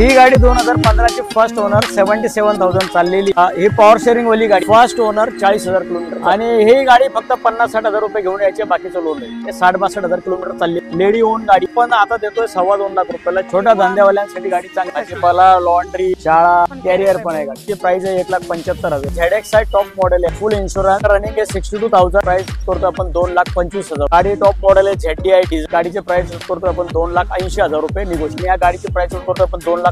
ही गाडी 2015 ची first owner 77,000 चाललेली। ही पॉवर शेअरिंग वाली गाडी, फर्स्ट ओनर 40,000 किलोमीटर आणि ही गाडी फक्त 50-60,000 रुपये घेऊन यायचे, बाकीचं लोन आहे। 60-62,000 किलोमीटर चालली लेडी ओन गाडी, पण आता देतोय 2.25 लाख रुपयाला। छोट्या धंद्यावाल्यांसाठी गाडी चांगली, भाजीपाला, लॉन्ड्री, शाळा, कॅरियर पण आहे। गाडीची प्राइस आहे 1,75,000। ZX आहे, टॉप मॉडेल आहे, फुल इन्शुरन्स, रनिंग आहे 62,000। प्राइस करतो आपण 2,25,000। गाडी टॉप मॉडेल आहे, ZDI डिझेल। गाडीचे प्राइस करतो आपण 2,80,000 रुपये निगोशिएशन। या गाडीची प्राइस करतो आपण 2,80,000।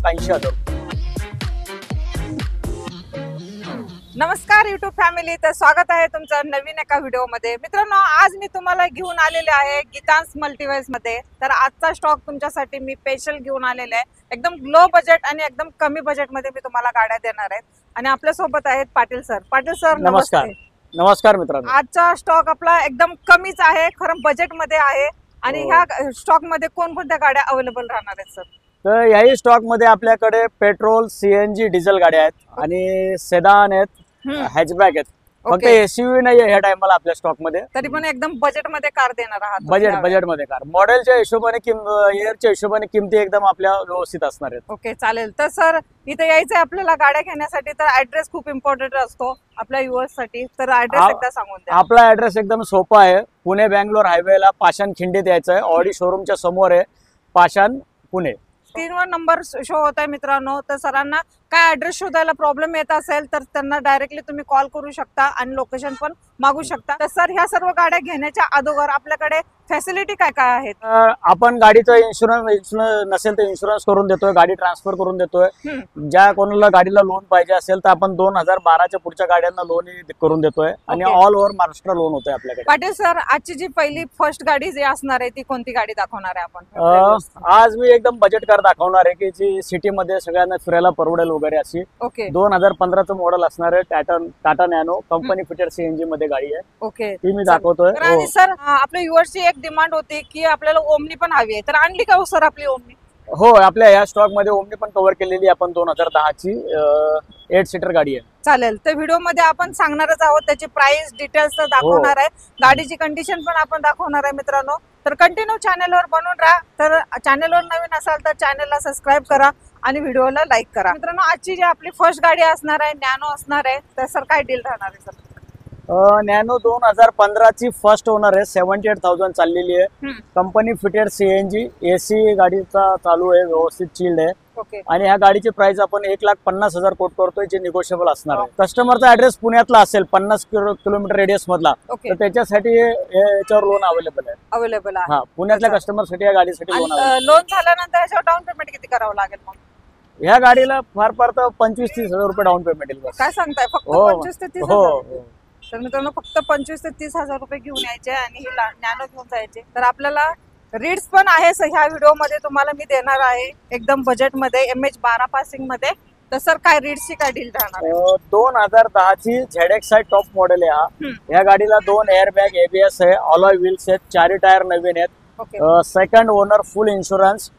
नमस्कार YouTube फॅमिली, तर स्वागत आहे तुमचं नवीन एका व्हिडिओ मध्ये। मित्रांनो, आज मी तुम्हाला घेऊन आलेले आहे गीतांस मल्टीवर्स मध्ये। तर आजचा स्टॉक तुमच्यासाठी मी स्पेशल घेऊन आलेले आहे। एकदम लो बजेट आणि एकदम कमी बजेट मध्ये मी तुम्हाला गाड्या देणार आहे। आणि आपल्या सोबत आहेत पाटील सर। पाटील सर, नमस्कार। नमस्कार मित्रांनो, आजचा स्टॉक आपला एकदम कमीच आहे, खरं बजेट मध्ये आहे। आणि ह्या स्टॉक मध्ये कोणकोणत्या गाड्या अवेलेबल राहणार आहेत सर? तर याही स्टॉक मध्ये आपल्याकडे पेट्रोल, सीएनजी, डिझेल गाड्या आहेत आणि सेडान आहेत, हॅचबॅक आहेत। फक्त एसयूव्ही नाही ह्या टाइमला आपल्या स्टॉक मध्ये। तरी पण एकदम बजेट मध्ये कार देणार आहात? बजेट मध्ये कार, मॉडेलच्या हिशोबाने, इयरच्या हिशोबाने किमती एकदम आपल्या व्यवस्थित असणार आहेत। ओके, चालेल। तर सर, इथे यायचंय आपल्याला गाड्या घेण्यासाठी, तर ऍड्रेस खूप इम्पॉर्टंट असतो आपल्या युअर्स साठी। तर ऍड्रेस एकदा सांगून द्या। आपला ऍड्रेस एकदम सोपा आहे, पुणे बँगलोर हायवेला पाषाण खिंडीत यायचं आहे। ऑडी शोरूमच्या समोर आहे, पाषाण पुणे। स्क्रीनवर नंबर शो होत आहे मित्रांनो। तर सरांना काय ऍड्रेस शोधायला प्रॉब्लेम येत असेल तर त्यांना डायरेक्टली तुम्ही कॉल करू शकता आणि लोकेशन पण मागू शकता। तर सर, ह्या सर्व गाड्या घेण्याच्या अगोदर आपल्याकडे फॅसिलिटी काय काय आहेत? आपण गाडीचा इन्शुरन्स नसेल तर इन्शुरन्स करून देतोय, गाडी ट्रान्सफर करून देतोय। ज्या कोणाला गाडीला लोन पाहिजे असेल तर आपण 2012च्या पुढच्या गाड्यांना लोन करून देतोय आणि ऑल ओव्हर महाराष्ट्र लोन होतोय आपल्याकडे। पाटील सर, आजची जी पहिली फर्स्ट गाडी जी असणार आहे ती कोणती गाडी दाखवणार आहे आपण? आज मी एकदम बजेट कार दाखवणार आहे की जी सिटी मध्ये सगळ्यांना फिरायला परवडेल वगैरे अशी। 2015चं मॉडेल असणार आहे, Tata nano company fitted CNG मध्ये गाडी आहे। ओके, ती मी दाखवतोय। आणि सर, आपल्या युअर्सची एक डिमांड होती की आपल्याला ओमनी पण हवी आहे, तर आणली का सर आपली ओमनी? हो, आपल्या या स्टॉक मध्ये ओमनी पण कव्हर केलेली आपण 2010ची 8 सीटर गाडी आहे। चालेल। तर व्हिडिओ मध्ये आपण सांगणारच आहोत, त्याची प्राइस डिटेल्स तर दाखवणार आहे, गाडीची कंडिशन पण आपण दाखवणार आहे मित्रांनो। तर कंटिन्यू चॅनलवर बनून राहा। तर चॅनलवर नवीन असाल तर चॅनलला सबस्क्राईब करा आणि व्हिडिओला लाईक करा। मित्रांनो, आजची जी आपली फर्स्ट गाडी असणार आहे नॅनो असणार आहे। तर सर, काय डील राहणार आहे सर? नॅनो 2015ची फर्स्ट ओनर आहे, 78,000 चाललेली आहे। कंपनी फिटेड सीएनजी, एसी गाडीचा चालू आहे, व्यवस्थित चिल्ड आहे। आणि ह्या गाडीची प्राइस आपण 1,50,000 कोट करतोय, जे निगोशिएबल असणार आहे। कस्टमरचा ऍड्रेस पुण्यातला असेल, 50 किलोमीटर रेडियस मधला, तर त्याच्यासाठी याच्यावर लोन अवेलेबल आहे। हा, पुण्यातल्या कस्टमर साठी या गाडीसाठी लोन झाल्यानंतर याच्यावर डाऊन पेमेंट किती करावं लागेल मग? ह्या गाडीला फार तर 25-30,000 रुपये डाऊन पेमेंट येईल। काय सांगताय? फक्त 25 ते 30,000? तर मित्रांनो, फक्त 25 ते 30,000 रुपये घेऊन यायचे आणि ही नॅनो घेऊन जायचे। तर आपल्याला रीड्स पण आहे ह्या व्हिडिओ मध्ये तुम्हाला मी देणार आहे, एकदम बजेट मध्ये, MH12 पासिंग मध्ये। तर सर, काय रीड्सची काय डील राहणार? 2010ची ZX आहे, टॉप मॉडेल आहे हा। या गाडीला 2 एअरबॅग, ABS आहे, अलॉय व्हील्स आहेत, 4 टायर नवीन आहेत, सेकंड ओनर, फुल इन्शुरन्स।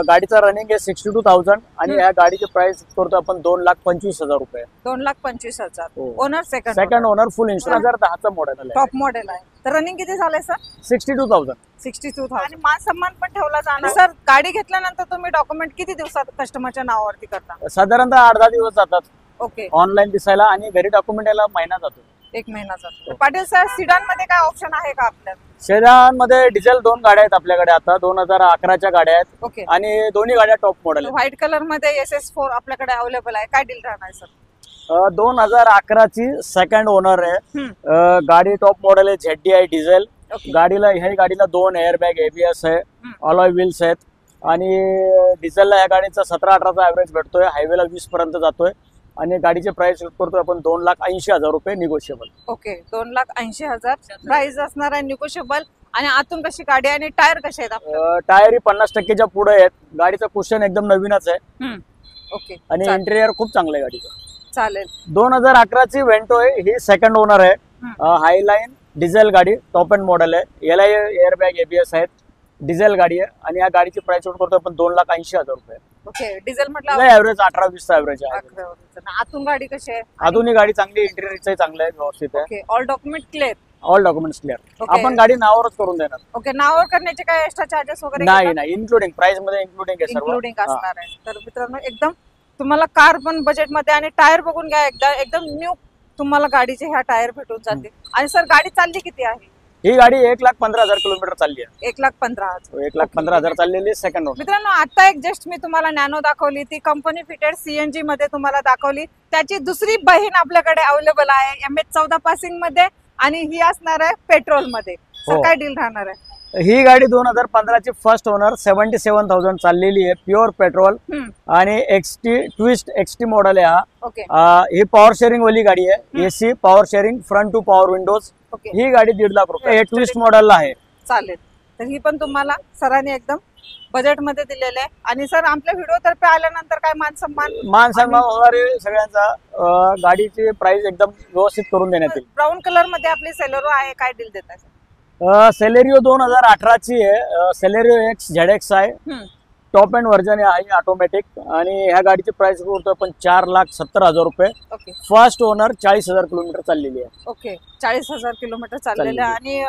गाडीचा रनिंग आहे 62,000 आणि या गाडीची प्राइस करतो आपण 2,25,000 रुपये। 2,25,000 owner, second owner, full insurance, 2010चं मॉडेल आहे, टॉप मॉडेल आहे। तर रनिंग किती झालंय सर? 62,000 आणि मान सन्मान पण ठेवला जाणार। सर, गाडी घेतल्यानंतर तुम्ही डॉक्युमेंट किती दिवसात कस्टमरच्या नावावरती करता? साधारणतः 8-10 दिवस जातात ओके, ऑनलाईन दिसायला, आणि घरी डॉक्युमेंट यायला महिना जातो, 1 महिना जातो। पाटील सर, सिडान मध्ये काय ऑप्शन आहे का आपल्याला? सेडान मध्ये डिझेल 2 गाड्या आहेत आपल्याकडे, आता 2011च्या गाड्या आहेत आणि दोन्ही गाड्या टॉप मॉडेल आहेत। व्हाईट कलर मध्ये SS4 आपल्याकडे अवेलेबल आहे, काय डील राहणार सर? 2011ची सेकंड ओनर आहे, गाडी टॉप मॉडेल आहे, ZDI डिझेल। ह्या गाडीला 2 एअरबॅग, ABS आहे, अलॉय व्हील्स आहेत आणि डिझेलला या गाडीचा 17-18चा ऍव्हरेज भेटतोय, हायवेला 20 पर्यंत जातोय। आणि गाडीचे प्राइस करतोय आपण 2,80,000 रुपये निगोशिएबल। ओके, 2,80,000 प्राइस असणार आहे, निगोशिएबल। आणि आतून कशी गाडी आणि टायर कसे आहेत? टायर 50%च्या पुढे आहेत, गाडीचं कुशन एकदम नवीनच आहे। ओके, आणि इंटेरियर खूप चांगलं आहे गाडीचं। चालेल। 2011ची वेंटो आहे, ही सेकंड ओनर आहे, हायलाईन डिझेल गाडी, टॉप एंड मॉडेल आहे, याला एअरबॅग, ABS आहेत, डिझेल गाडी आहे आणि या गाडीची प्राइस करतो आपण 2,80,000 रुपये। ओके, डिझेल म्हटलं ऍव्हरेज 18-20 ऍव्हरेज आहे। आतून गाडी कशी आहे? आधुनिक गाडी चांगली, इंटेरियरचं चांगलं आहे, व्यवस्थित आहे। All document clear? All documents clear. Okay. आपण गाडी नावावरच करून देणार. ओके, नावावर करण्याचे काय एक्स्ट्रा चार्जेस वगैरे नाही नाही, इन्क्लुडिंग प्राइस मध्ये इन्क्लुडिंग आहे सर्व. इन्क्लुडिंग हा. असणार आहे. तर मित्रांनो एकदम तुम्हाला कार पण बजेट मध्ये आणि टायर बघून घ्या एकदा, एकदम न्यू तुम्हाला गाडीचे ह्या टायर भेटून जातील. आणि सर गाडी चालली किती आहे? ही गाडी 1,15,000 किलोमीटर चालली आहे. 1,15,000. 1,15,000 चाललेली सेकंड ओनर. मित्रांनो आता एक जस्ट मी तुम्हाला नॅनो दाखवली, ती कंपनी फिटेड सीएनजी मध्ये तुम्हाला दाखवली. त्याची दुसरी बहीण आपल्याकडे अवेलेबल आहे MH14 पासिंग मध्ये आणि ही असणार आहे पेट्रोल मध्ये. हो. काय डील राहणार आहे? ही गाडी 2015 ची फर्स्ट ओनर 77,000 चाललेली आहे, प्युअर पेट्रोल आणि एक्सटी ट्विस्ट एक्सटी मॉडेल आहे. ओके ही पॉवर शेअरिंग वाली गाडी आहे. AC power sharing, front two power windows. Okay ही गाडी 1.5 लाख रुपये हे ट्विस्ट मॉडेलला आहे. चालेल. तर ही पण तुम्हाला सरांनी एकदम बजेट मध्ये दिलेले आहे. आणि सर आपल्या व्हिडिओ तर्फे आल्यानंतर काय मान सन्मान होणारे सगळ्यांचा. गाडीची प्राइस एकदम व्यवस्थित करून देण्यात येईल. ब्राऊन कलर मध्ये आपली सेलेरो आहे, काय डील देत आहे? सेलेरिओ 2018 ची आहे. सेलेरिओ एक्स ZX आहे, टॉप एंड व्हर्जन आहे ऑटोमॅटिक. आणि ह्या गाडीची प्राइस करतो आपण 4,70,000 रुपये. ओके फर्स्ट ओनर 40,000 किलोमीटर चाललेली आहे. ओके 40,000 किलोमीटर चाललेले आहे. आणि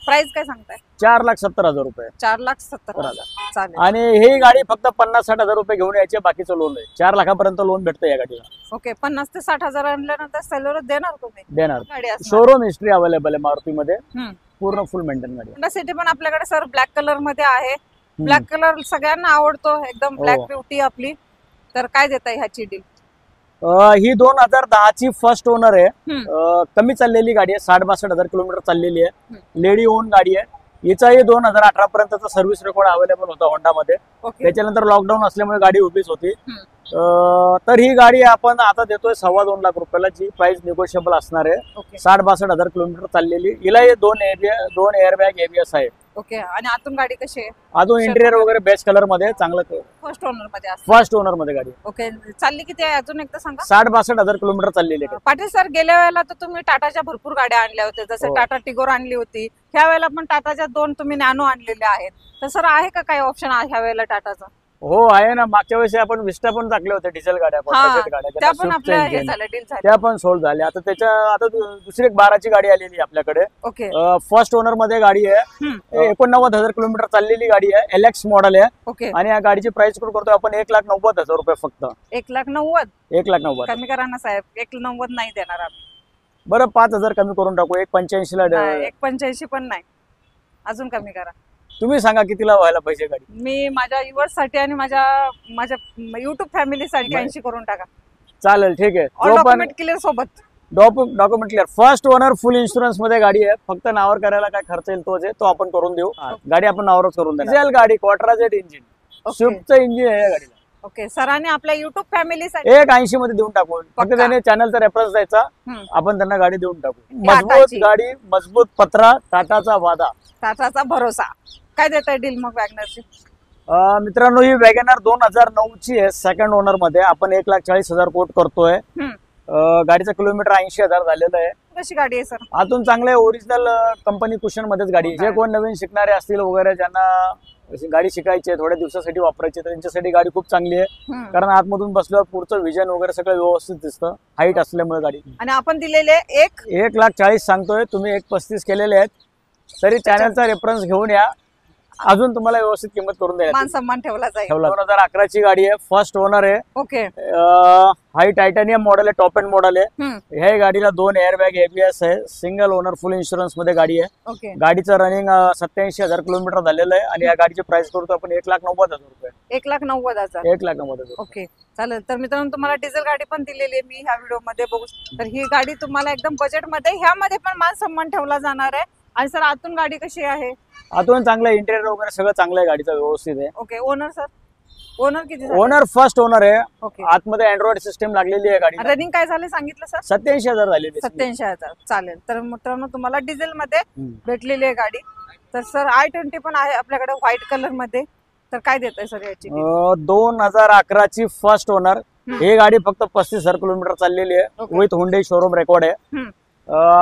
प्राइस काय सांगताय? 4,70,000 रुपये. 4,70,000. चालेल. आणि ही गाडी फक्त 50-60,000 रुपये घेऊन यायचे, बाकीचं लोन आहे. 4 लाखापर्यंत लोन भेटतं या गाडीला. ओके 50 ते 60,000 आणल्यानंतर सेलेरो देणार तुम्ही? देणार. गाडी असणार. शोरूम हिस्ट्री अवेलेबल आहे मारुतीमध्ये, हम्म. पूर्ण फुल मेंटेन गाडी. होंडा सिटी पण आपल्याकडे सर ब्लॅक कलर मध्ये आहे. ब्लॅक कलर सगळ्यांना आवडतो, एकदम ब्लॅक हो. ब्युटी आपली. तर काय देत आहे ह्याची डील? ही 2010 ची फर्स्ट ओनर आहे. कमी चाललेली गाडी आहे, 60-62,000 किलोमीटर चाललेली आहे. लेडी ओन गाडी आहे. हिचाही 2018 पर्यंतचा सर्व्हिस रेकॉर्ड अवेलेबल होता होंडामध्ये. ओके त्याच्यानंतर लॉकडाऊन असल्यामुळे गाडी उभीच होती. तर ही गाडी आपण आता देतोय 2.25 लाख रुपयाला, जी प्राइस निगोशिएबल असणार आहे. ओके 60-62,000 किलोमीटर चाललेली. हिलाही 2 एअरबॅग ABS आहे. ओके. आणि आतून गाडी कशी आहे? अजून इंटिरियर वगैरे बेस्ट कलर मध्ये चांगलं. फर्स्ट ओनर मध्ये असते. फर्स्ट ओनर मध्ये गाडी. ओके चालली किती आहे अजून एकदा सांगा? 60-62,000 किलोमीटर चाललेली आहे. पाटील सर गेल्या वेळेला तर तुम्ही टाटाच्या भरपूर गाड्या आणल्या होत्या, जसे हो. टाटा टिगोर आणली होती. ह्या वेळेला पण टाटाच्या 2 तुम्ही नॅनो आणलेल्या आहेत. तर सर आहे का काही ऑप्शन ह्या वेळेला टाटाचा? हो आहे ना. मागच्या वेळेस आपण विस्टा पण टाकले होते, डिझेल गाड्या, हा, बजेट गाड्या, त्या ज्यांना पण Swift आपल्या हे engine. झालं डील झालं. त्या पण सोल्ड झाल्या. आता दुसरी एक 12 गाडी आलेली आहे आपल्याकडे. ओके फर्स्ट ओनर मध्ये गाडी आहे. 89,000 किलोमीटर चाललेली गाडी आहे. LX मॉडेल आहे. ओके आणि या गाडीची प्राइस करतोय आपण 1,90,000 रुपये फक्त. 1,90,000. 1,90,000. कमी करा ना साहेब, 1,90,000 नाही देणार आम्ही. बरं 5,000 कमी करून टाकू, 1,85,000 ला. नाही, 1,85,000 पण नाही, अजून कमी करा. तुम्ही सांगा कितीला व्हायला पाहिजे गाडी. मी माझ्या युवर्स साठी आणि माझ्या युट्यूब फॅमिली साठी 80 करून टाका. चालेल ठीक आहे. ऑल डॉक्युमेंट क्लिअर सोबत. Document clear. First owner full insurance मध्ये गाडी आहे. फक्त नावावर करायला काय खर्च येईल तोच आहे, तो आपण करून देऊ. गाडी आपण नावावरच करून देऊ. डिझेल गाडी, क्वार्टराजेट इंजिन, स्विफ्टचं इंजिन आहे या गाडीला. ओके सरांनी आपल्या युट्यूब फॅमिली साठी 1,80 मध्ये देऊन टाकू. फक्त त्याने चॅनलचा रेफरन्स द्यायचा, आपण त्यांना गाडी देऊन टाकू. मजबूत टाटाची. गाडी, मजबूत पत्रा, टाटाचा वादा. टाटाचा भरोसा. काय देत आहे डील मग वॅगनरची? मित्रांनो ही वॅगनर 2009 ची आहे, सेकंड ओनर मध्ये. आपण 1,40,000 कोट करतोय. गाडीचं किलोमीटर 80,000 झालेलं आहे. कशी गाडी आहे सर? आतून चांगले ओरिजिनल कंपनी कुशन मध्येच गाडी आहे. जे कोण नवीन शिकणारे असतील वगैरे, ज्यांना गाडी शिकायची आहे, थोड्या दिवसासाठी वापरायची, तर त्यांच्यासाठी गाडी खूप चांगली आहे. कारण आतमधून बसल्यावर पुढचं विजन वगैरे सगळं व्यवस्थित दिसतं, हाईट असल्यामुळे गाडी. आणि आपण दिलेले 1,40,000 सांगतोय, तुम्ही 1,35,000 केलेले आहेत. तरी चॅनलचा रेफरन्स घेऊन या, अजून तुम्हाला व्यवस्थित किंमत करून द्या. मान सन्मान ठेवला जाईल. 2011 ची गाडी आहे, फर्स्ट ओनर आहे. ओके हाई टायटॅनियम मॉडेल आहे, टॉप एंड मॉडेल आहे. ह्या गाडीला 2 एअरबॅग ABS आहे. सिंगल ओनर फुल इन्शुरन्स मध्ये गाडी आहे. ओके गाडीचं रनिंग 87,000 किलोमीटर झालेलं आहे. आणि या गाडीची प्राइस करतो आपण 1,90,000 रुपये. 1,90,000. 1,90,000. ओके चालेल. तर मित्रांनो तुम्हाला डिझेल गाडी पण दिलेली आहे मी ह्या व्हिडिओ मध्ये बघू. तर ही गाडी तुम्हाला एकदम बजेट मध्ये, ह्यामध्ये पण मान सन्मान ठेवला जाणार आहे. आणि सर आतून गाडी कशी आहे? आतून चांगलं इंटेरियर वगैरे सगळं चांगलं आहे, गाडीचं व्यवस्थित आहे. Okay owner sir? ओनर किती? ओनर फर्स्ट ओनर आहे. ओके आतमध्ये अँड्रॉइड सिस्टम लागलेली आहे गाडी. रनिंग काय झाले सांगितलं सर? 87,000 झालेली. 87,000. चालेल. तर मित्रांनो तुम्हाला डिझेल मध्ये भेटलेली आहे गाडी. तर सर I-20 पण आहे आपल्याकडे व्हाईट कलर मध्ये. तर काय देत आहे सर याची? 2011 ची फर्स्ट ओनर. ही गाडी फक्त 35,000 किलोमीटर चाललेली आहे. विथ हुंडई शोरूम रेकॉर्ड आहे.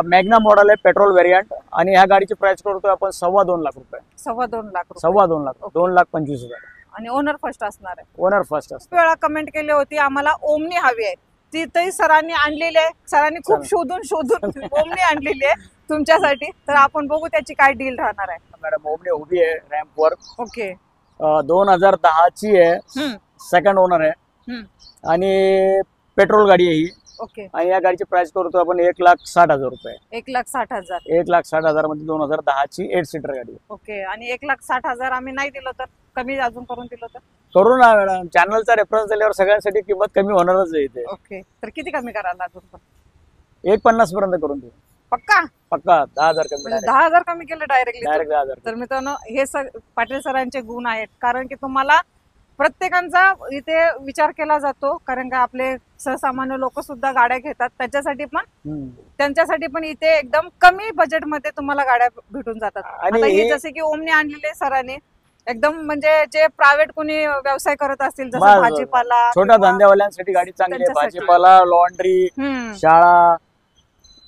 मॅग्ना मॉडेल आहे, पेट्रोल व्हेरियंट. आणि ह्या गाडीची प्राइस करतोय आपण 2.25 लाख रुपये. 2.25 लाख रुपये. 2.25 लाख, 2,25,000. आणि ओनर फर्स्ट असणार आहे. ओनर फर्स्ट असतो. वेळा कमेंट केली होती आम्हाला ओमनी हवी आहे, तिथेही सरांनी आणलेली आहे. सरांनी खूप शोधून ओमनी आणलेली आहे. तुमच्यासाठी. तर आपण बघू त्याची काय डील राहणार आहे. मॅडम ओमनी उभी आहे रॅम्प वर. ओके. 2010 ची आहे, हम्म, सेकंड ओनर आहे हम्म. आणि पेट्रोल गाडी आहे ही. ओके. आणि या गाडीची प्राइस करतो आपण 1,60,000 रुपये. 1,60,000. 1,60,000 मध्ये 2010 ची 8 सीटर गाडी आहे. ओके. आणि 1,60,000 आम्ही नाही दिलं तर कमी अजून करून दिलं तर? करू ना मॅडम, चॅनलचा रेफरन्स दिल्यावर सगळ्यांसाठी किंमत कमी होणारच आहे इथे. ओके. तर किती कमी करायला अजून पण? 1,50 पर्यंत करून देऊ. पक्का? पक्का 10,000 कमी. म्हणजे 10,000 कमी केलं डायरेक्टली? डायरेक्ट 10,000. तर मित्रांनो हे पाटील सरांचे गुण आहेत, कारण की तुम्हाला प्रत्येकांचा इथे विचार केला जातो, कारण का आपले सर्वसामान्य लोक सुद्धा गाड्या घेतात, त्यांच्यासाठी पण इथे एकदम कमी बजेटमध्ये तुम्हाला गाड्या भेटून जातात. आणि आता हे जसे की ओमनी आणलेले सरांनी एकदम, म्हणजे जे प्रायव्हेट कोणी व्यवसाय करत असतील जसं बस, भाजीपाला, छोट्या धंद्यावाल्यांसाठी गाडी चांगली आहे. त्यांच्यासाठी. भाजीपाला, लॉन्ड्री, शाळा,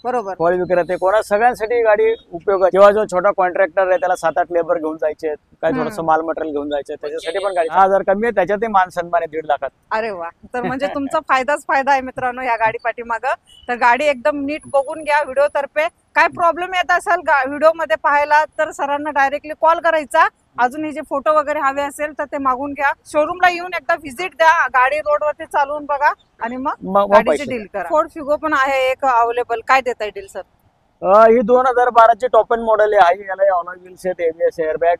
बरोबर, फळ विक्रेते, कोणा सगळ्यांसाठी गाडी उपयोग आहे. किंवा जो छोटा कॉन्ट्रॅक्टर आहे त्याला 7-8 लेबर घेऊन जायचे, काय थोडस माल मटेरियल घेऊन जायचे, त्याच्यासाठी पण गाडी 10,000 कमी आहे. त्याच्यातही मान सन्मान आहे 1.5 लाखात. अरे वा. तर म्हणजे तुमचा फायदाच फायदा आहे मित्रांनो या गाडी पाठीमागं. तर गाडी एकदम नीट बघून घ्या व्हिडिओ तर्फे. काय प्रॉब्लेम येत असेल व्हिडिओ मध्ये पाहायला तर सरांना डायरेक्टली कॉल करायचा. अजून हे जे फोटो वगैरे हवे असेल तर ते मागून घ्या. शोरूमला येऊन एकदा व्हिजिट द्या, गाडी रोडवरती चालवून बघा आणि मग गाडीची डील करा. फोर्ड फिगो पण आहे एक अवेलेबल. काय देताय डील सर? ही 2012 ची टॉप एंड मॉडेल आहे. याला अलॉय व्हील्स आहेत, एबीएस एअरबॅग,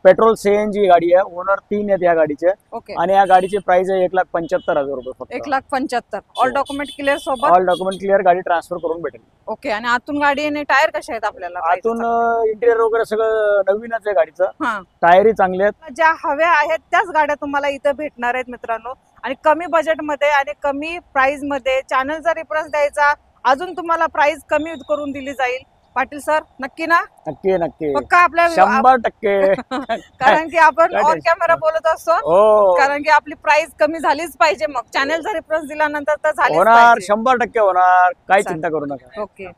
पेट्रोल सीएनजी गाडी आहे. ओनर 3 आहेत या गाडीचे. ओके. आणि या गाडीची प्राइस आहे 1,75,000 रुपये फक्त. 1,75,000. ऑल डॉक्युमेंट क्लिअर सोबत? ऑल डॉक्युमेंट क्लिअर, गाडी ट्रान्सफर करून भेटेल. ओके. आणि आतून गाडी आणि टायर कसे आहेत आपल्याला? आतून इंटिरियर वगैरे सगळं नवीनच आहे गाडीचं. हा. टायरही चांगले आहेत. ज्या हव्या आहेत त्याच गाड्या तुम्हाला इथं भेटणार आहेत मित्रांनो. आणि कमी बजेटमध्ये आणि कमी प्राइस मध्ये चॅनलचा रेफरन्स द्यायचा, अजून तुम्हाला प्राइस कमी करून दिली जाईल. पाटील सर नक्की ना? नक्की नक्की, पक्का आपल्या 100%. कारण की आपण ऑन कॅमेरा बोलत असतो, कारण की आपली प्राइस कमी झालीच पाहिजे. मग चॅनलचा रेफरन्स दिल्यानंतर तर झालीच होणार, पाहिजे. 100% होणार, काही चिंता करू नका. ओके.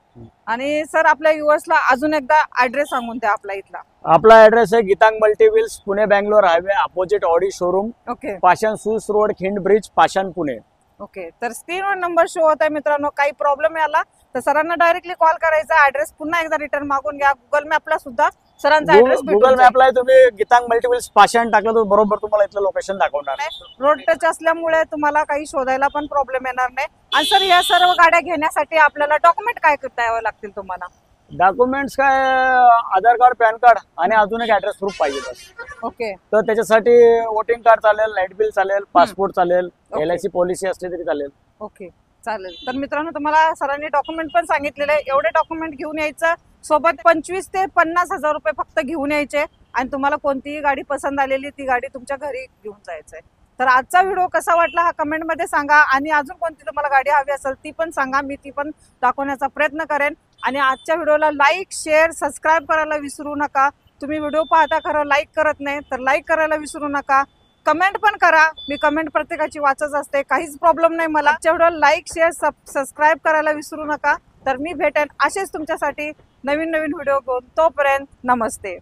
आणि सर आपल्या व्ह्युअर्सला अजून एकदा ऍड्रेस सांगून द्या आपला इथला. आपला ऍड्रेस आहे Geetang multiwheels, Pune Bangalore highway, opposite Audi showroom, okay. Pashan Sus road, खिंड ब्रिज, पाषाण, पुणे. ओके. तर स्क्रीनवर नंबर शो होत आहे मित्रांनो. काही प्रॉब्लेम आला तर सरांना डायरेक्टली कॉल करायचा. ऍड्रेस पुन्हा एकदा रिटर्न मागून घ्या. गुगल मॅपला सुद्धा सरांचा ऍड्रेस गुगल मॅपला तुम्ही गीतांग मल्टीव्हील्स पाषाण टाकलं तर बरोबर तुम्हाला इथलं लोकेशन दाखवणार. रोड टच असल्यामुळे तुम्हाला काही शोधायला पण प्रॉब्लेम येणार नाही. आणि सर या सर्व गाड्या घेण्यासाठी आपल्याला डॉक्युमेंट काय द्यावं लागतील तुम्हाला? डॉक्युमेंट्स काय, आधार कार्ड, पॅन कार्ड आणि अजून एक ऍड्रेस प्रूफ पाहिजे बस. ओके. तर त्याच्यासाठी वोटिंग कार्ड चालेल, लाईट बिल चालेल, पासपोर्ट चालेल, LIC पॉलिसी असली तरी चालेल. ओके, चालेल. तर मित्रांनो तुम्हाला सरांनी डॉक्युमेंट पण सांगितलेले आहे. एवढे डॉक्युमेंट घेऊन यायचं. सोबत 25,000 ते 50,000 रुपये फक्त घेऊन यायचे आणि तुम्हाला कोणतीही गाडी पसंत आलेली ती गाडी तुमच्या घरी घेऊन जायचंय. तर आजचा व्हिडिओ कसा वाटला हा कमेंट मध्ये सांगा. आणि अजून कोणती तुम्हाला गाडी हवी असेल ती पण सांगा, मी ती पण दाखवण्याचा प्रयत्न करेन. आणि आजच्या व्हिडिओला लाईक, शेअर, सबस्क्राईब करायला विसरू नका. तुम्ही व्हिडिओ पाहता खरं लाईक करत नाही तर लाईक करायला विसरू नका. कमेंट पण करा, मी कमेंट प्रत्येकाची वाचत असते, काहीच प्रॉब्लेम नाही मला. आजच्या व्हिडिओला लाईक, शेअर, सबस्क्राईब करायला विसरू नका. तर मी भेटेन असेच तुमच्यासाठी नवीन नवीन व्हिडिओ घेऊन. तोपर्यंत नमस्ते.